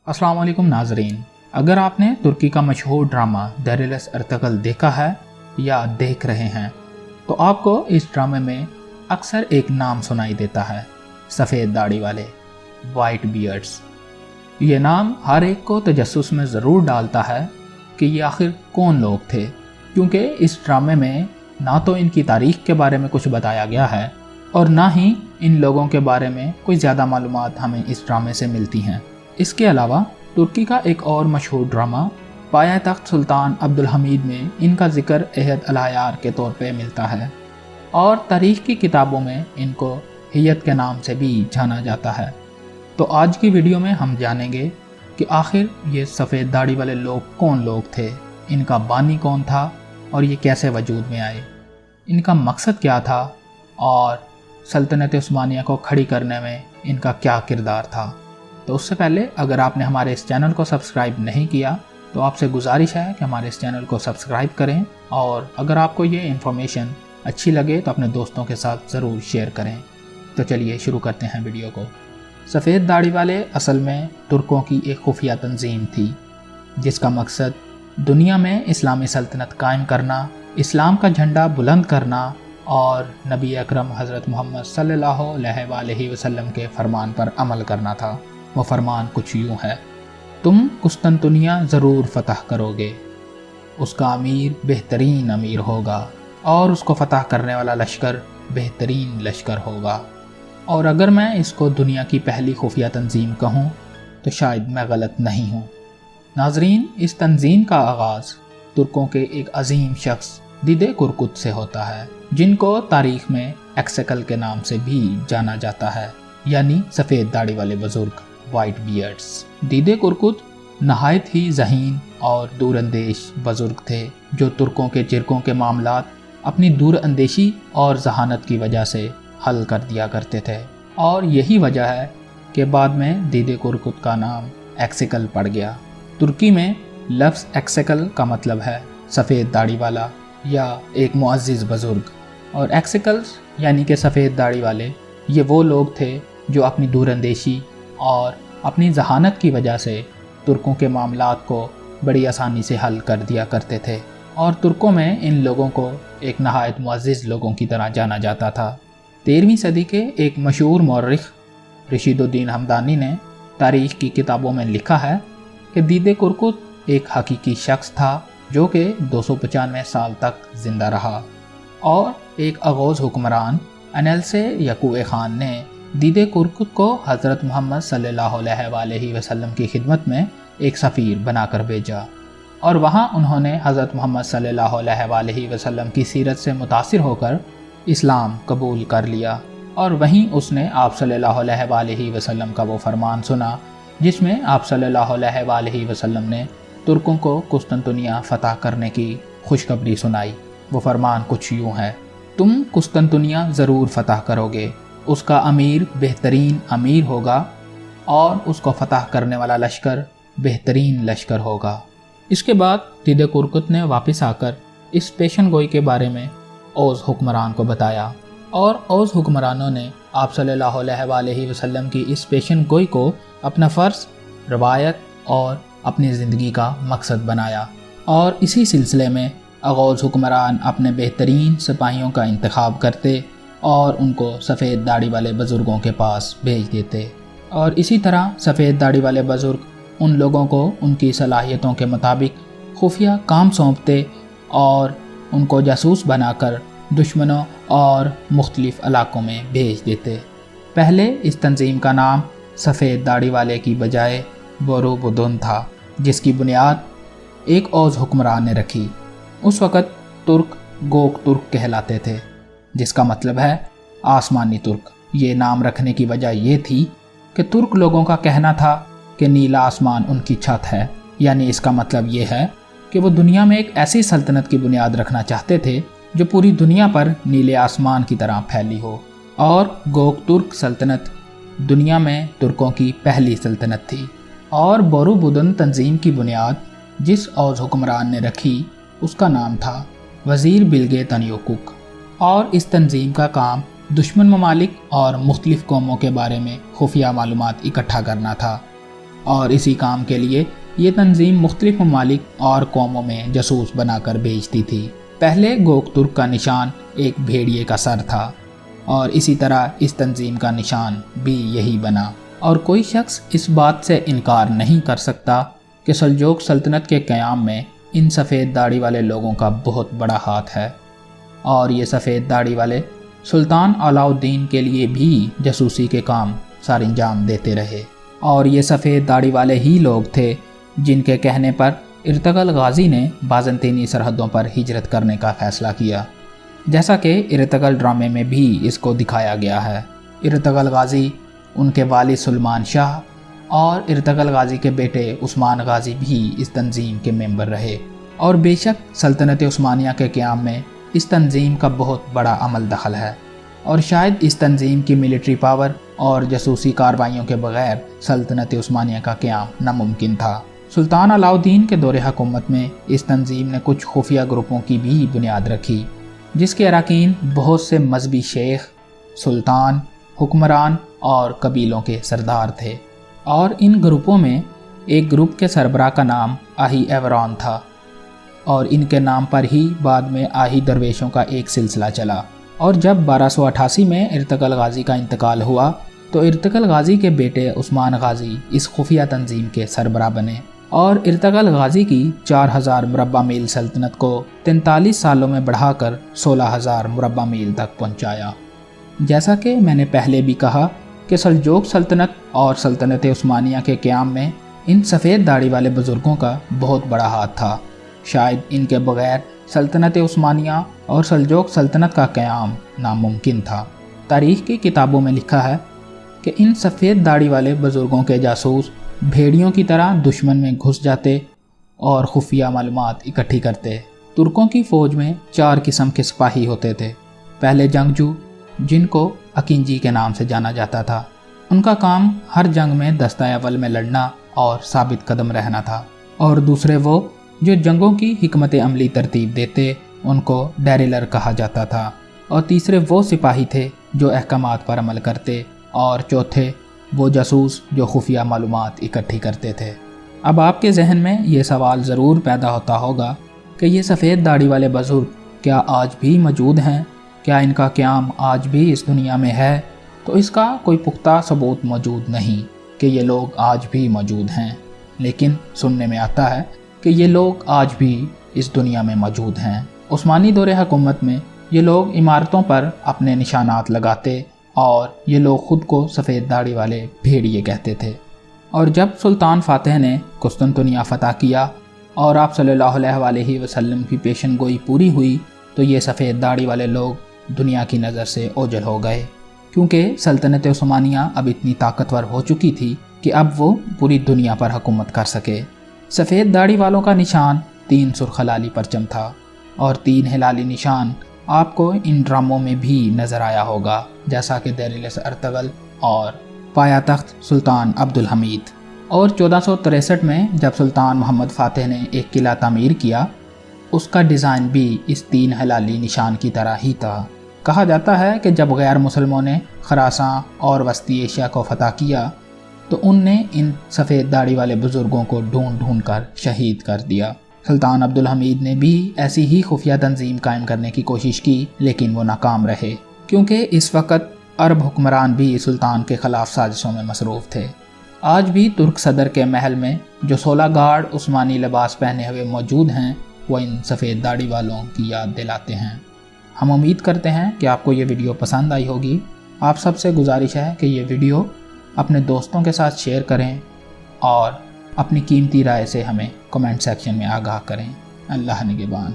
अस्सलाम वालेकुम नाजरीन, अगर आपने तुर्की का मशहूर ड्रामा देरेलिस अर्तुगरुल देखा है या देख रहे हैं तो आपको इस ड्रामे में अक्सर एक नाम सुनाई देता है, सफ़ेद दाढ़ी वाले, वाइट बियर्ड्स। ये नाम हर एक को तजस्सुस में ज़रूर डालता है कि ये आखिर कौन लोग थे, क्योंकि इस ड्रामे में ना तो इनकी तारीख़ के बारे में कुछ बताया गया है और ना ही इन लोगों के बारे में कोई ज़्यादा मालूमात हमें इस ड्रामे से मिलती हैं। इसके अलावा तुर्की का एक और मशहूर ड्रामा पाया तख्त सुल्तान अब्दुल हमीद में इनका जिक्र अहद अल-अयार के तौर पे मिलता है और तारीख़ की किताबों में इनको हियत के नाम से भी जाना जाता है। तो आज की वीडियो में हम जानेंगे कि आखिर ये सफ़ेद दाढ़ी वाले लोग कौन लोग थे, इनका बानी कौन था और ये कैसे वजूद में आए, इनका मकसद क्या था और सल्तनत उस्मानिया को खड़ी करने में इनका क्या किरदार था। तो उससे पहले अगर आपने हमारे इस चैनल को सब्सक्राइब नहीं किया तो आपसे गुजारिश है कि हमारे इस चैनल को सब्सक्राइब करें और अगर आपको ये इन्फॉर्मेशन अच्छी लगे तो अपने दोस्तों के साथ ज़रूर शेयर करें। तो चलिए शुरू करते हैं वीडियो को। सफ़ेद दाढ़ी वाले असल में तुर्कों की एक खुफिया तंजीम थी जिसका मकसद दुनिया में इस्लामी सल्तनत कायम करना, इस्लाम का झंडा बुलंद करना और नबी अकरम हज़रत मोहम्मद सल्लल्लाहु अलैहि वसल्लम के फरमान पर अमल करना था। वो फरमान कुछ यूँ है, तुम कुस्तंतुनिया ज़रूर फ़तह करोगे, उसका अमीर बेहतरीन अमीर होगा और उसको फ़तह करने वाला लश्कर बेहतरीन लश्कर होगा। और अगर मैं इसको दुनिया की पहली खुफिया तंजीम कहूँ तो शायद मैं गलत नहीं हूँ। नाजरीन, इस तंजीम का आगाज़ तुर्कों के एक अजीम शख्स दीदे कुरकुत से होता है, जिनको तारीख़ में एक्सेकल के नाम से भी जाना जाता है, यानी सफ़ेद दाढ़ी वाले बुज़ुर्ग, वाइट बियर्ड्स। दीदे कुरकुत नहायत ही ज़हीन और दूरअंदेश बुज़ुर्ग थे जो तुर्कों के चिरकों के मामलात अपनी दूरअंदेशी और जहानत की वजह से हल कर दिया करते थे और यही वजह है कि बाद में दीदे कुरकुत का नाम एक्सेकल पड़ गया। तुर्की में लफ्ज़ एक्सेकल का मतलब है सफ़ेद दाढ़ी वाला या एक मुअज़्ज़िज़ बुज़ुर्ग, और एक्सेकल्स यानी कि सफ़ेद दाढ़ी वाले ये वो लोग थे जो अपनी दूरअंदेशी और अपनी जहानत की वजह से तुर्कों के मामलात को बड़ी आसानी से हल कर दिया करते थे और तुर्कों में इन लोगों को एक नहायत मुअज़्ज़िज़ लोगों की तरह जाना जाता था। 13वीं सदी के एक मशहूर मौर्रिख़ रशीदुद्दीन हमदानी ने तारीख़ की किताबों में लिखा है कि दीदे कुरकुत एक हकीकी शख्स था जो कि 295 साल तक ज़िंदा रहा और एक अगोज़ हुक्मरान अनैलसे यकूए ख़ान ने दीदे कुरकुत को हज़रत मोहम्मद सल्लल्लाहु अलैहि वसल्लम की खिदमत में एक सफ़ीर बनाकर भेजा और वहाँ उन्होंने हज़रत मोहम्मद सल्लल्लाहु अलैहि वसल्लम की सीरत से मुतासिर होकर इस्लाम कबूल कर लिया और वहीं उसने आप सल्लल्लाहु अलैहि वसल्लम का वो फरमान सुना जिसमें आप सल्लल्लाहु अलैहि वसल्लम ने तुर्कों को कुस्तंतुनिया फ़तह करने की खुशखबरी सुनाई। वो फरमान कुछ यूँ है, तुम कुस्तंतुनिया ज़रूर फ़तह करोगे, उसका अमीर बेहतरीन अमीर होगा और उसको फ़तह करने वाला लश्कर बेहतरीन लश्कर होगा। इसके बाद दीदे कुरकुत ने वापस आकर इस पेशन गोई के बारे में औज़ हुक्मरान को बताया और औज़ हुक्मरानों ने आप सल्लल्लाहु अलैहि वसल्लम की इस पेशन गोई को अपना फ़र्ज़, रवायत और अपनी ज़िंदगी का मकसद बनाया और इसी सिलसिले में अगौज़ हुक्मरान अपने बेहतरीन सिपाहियों का इंतखाब करते और उनको सफ़ेद दाढ़ी वाले बुज़ुर्गों के पास भेज देते और इसी तरह सफ़ेद दाढ़ी वाले बुज़ुर्ग उन लोगों को उनकी सलाहियतों के मुताबिक खुफिया काम सौंपते और उनको जासूस बनाकर दुश्मनों और मुख्तलिफ़ इलाक़ों में भेज देते। पहले इस तंजीम का नाम सफ़ेद दाढ़ी वाले की बजाय बोरोबुदुन था, जिसकी बुनियाद एक औज़ हुक्मरान ने रखी। उस वक़्त तुर्क गोक तुर्क कहलाते थे, जिसका मतलब है आसमानी तुर्क। ये नाम रखने की वजह ये थी कि तुर्क लोगों का कहना था कि नीला आसमान उनकी छत है, यानी इसका मतलब ये है कि वो दुनिया में एक ऐसी सल्तनत की बुनियाद रखना चाहते थे जो पूरी दुनिया पर नीले आसमान की तरह फैली हो। और गोक तुर्क सल्तनत दुनिया में तुर्कों की पहली सल्तनत थी और बोरोबुदुन तंजीम की बुनियाद जिस औज़ हुक्मरान ने रखी उसका नाम था वज़ीर बिल्गे तनयोकुक और इस तंजीम का काम दुश्मन ममालिक और मुख्तलिफ़ कौमों के बारे में खुफिया मालूमात इकट्ठा करना था। اور اسی کام کے لیے یہ تنظیم مختلف ممالک اور قوموں میں جاسوس بنا کر بھیجتی تھی۔ پہلے گوک ترک کا نشان ایک بھیڑیے کا سر تھا اور اسی طرح اس تنظیم کا نشان بھی یہی بنا، اور کوئی شخص اس بات سے انکار نہیں کر سکتا کہ سلجوق سلطنت کے قیام میں ان سفید داڑھی والے لوگوں کا بہت بڑا ہاتھ ہے، اور یہ سفید داڑھی والے سلطان علاء الدین کے لیے بھی جاسوسی کے کام سر انجام دیتے رہے، اور یہ سفید داڑھی والے ہی لوگ تھے جن کے کہنے پر ارطغرل غازی نے بازنطینی سرحدوں پر ہجرت کرنے کا فیصلہ کیا، جیسا کہ ارطغرل ڈرامے میں بھی اس کو دکھایا گیا ہے۔ ارطغرل غازی، ان کے والد سلمان شاہ اور ارطغرل غازی کے بیٹے عثمان غازی بھی اس تنظیم کے ممبر رہے، اور بے شک سلطنت عثمانیہ کے قیام میں اس تنظیم کا بہت بڑا عمل دخل ہے، اور شاید اس تنظیم کی ملٹری پاور اور جاسوسی کارروائیوں کے بغیر سلطنت عثمانیہ کا قیام ناممکن تھا۔ سلطان علاء الدین کے دور حکومت میں اس تنظیم نے کچھ خفیہ گروپوں کی بھی بنیاد رکھی، جس کے اراکین بہت سے مذہبی شیخ، سلطان، حکمران اور قبیلوں کے سردار تھے، اور ان گروپوں میں ایک گروپ کے سربراہ کا نام آہی ایوران تھا، اور ان کے نام پر ہی بعد میں آہی درویشوں کا ایک سلسلہ چلا۔ اور جب 1288 میں ارطغرل غازی کا انتقال ہوا تو ارطغرل غازی کے بیٹے عثمان غازی اس خفیہ تنظیم کے سربراہ بنے، اور ارطغرل غازی کی 4000 مربع میل سلطنت کو 43 سالوں میں بڑھا کر 16000 مربع میل تک پہنچایا۔ جیسا کہ میں نے پہلے بھی کہا کہ سلجوق سلطنت اور سلطنت عثمانیہ کے قیام میں ان سفید داڑھی والے بزرگوں کا بہت بڑا ہاتھ تھا، شاید ان کے بغیر سلطنت عثمانیہ اور سلجوق سلطنت کا قیام ناممکن تھا۔ تاریخ کی کتابوں میں لکھا ہے کہ ان سفید داڑھی والے بزرگوں کے جاسوس بھیڑیوں کی طرح دشمن میں گھس جاتے اور خفیہ معلومات اکٹھی کرتے۔ ترکوں کی فوج میں 4 قسم کے سپاہی ہوتے تھے۔ پہلے جنگجو، جن کو اکینجی کے نام سے جانا جاتا تھا، ان کا کام ہر جنگ میں دستہ اول میں لڑنا اور ثابت قدم رہنا تھا، اور دوسرے وہ جو جنگوں کی حکمت عملی ترتیب دیتے، ان کو ڈیرلر کہا جاتا تھا، اور تیسرے وہ سپاہی تھے جو احکامات پر عمل کرتے، اور چوتھے وہ جاسوس جو خفیہ معلومات اکٹھی کرتے تھے۔ اب آپ کے ذہن میں یہ سوال ضرور پیدا ہوتا ہوگا کہ یہ سفید داڑھی والے بزرگ کیا آج بھی موجود ہیں؟ کیا ان کا قیام آج بھی اس دنیا میں ہے؟ تو اس کا کوئی پختہ ثبوت موجود نہیں کہ یہ لوگ آج بھی موجود ہیں، لیکن سننے میں آتا ہے کہ یہ لوگ آج بھی اس دنیا میں موجود ہیں۔ عثمانی دور حکومت میں یہ لوگ عمارتوں پر اپنے نشانات لگاتے، اور یہ لوگ خود کو سفید داڑھی والے بھیڑیے کہتے تھے، اور جب سلطان فاتح نے قسطنطنیہ فتح کیا اور آپ صلی اللہ علیہ وسلم کی پیشن گوئی پوری ہوئی تو یہ سفید داڑھی والے لوگ دنیا کی نظر سے اوجھل ہو گئے، کیونکہ سلطنت عثمانیہ اب اتنی طاقتور ہو چکی تھی کہ اب وہ پوری دنیا پر حکومت کر سکے۔ سفید داڑھی والوں کا نشان 3 سرخ ہلالی پرچم تھا، اور 3 ہلالی نشان آپ کو ان ڈراموں میں بھی نظر آیا ہوگا، جیسا کہ دیرلس ارطغرل اور پایا تخت سلطان عبدالحمید۔ اور 1463 میں جب سلطان محمد فاتح نے ایک قلعہ تعمیر کیا، اس کا ڈیزائن بھی اس 3 ہلالی نشان کی طرح ہی تھا۔ کہا جاتا ہے کہ جب غیر مسلموں نے خراساں اور وسطی ایشیا کو فتح کیا تو ان نے ان سفید داڑھی والے بزرگوں کو ڈھونڈ ڈھونڈ کر شہید کر دیا۔ سلطان عبدالحمید نے بھی ایسی ہی خفیہ تنظیم قائم کرنے کی کوشش کی، لیکن وہ ناکام رہے، کیونکہ اس وقت عرب حکمران بھی سلطان کے خلاف سازشوں میں مصروف تھے۔ آج بھی ترک صدر کے محل میں جو 16 گارڈ عثمانی لباس پہنے ہوئے موجود ہیں، وہ ان سفید داڑھی والوں کی یاد دلاتے ہیں۔ ہم امید کرتے ہیں کہ آپ کو یہ ویڈیو پسند آئی ہوگی۔ آپ سب سے گزارش ہے کہ یہ ویڈیو اپنے دوستوں کے ساتھ شیئر کریں، اور اپنی قیمتی رائے سے ہمیں کمنٹ سیکشن میں آگاہ کریں۔ اللہ نگہبان۔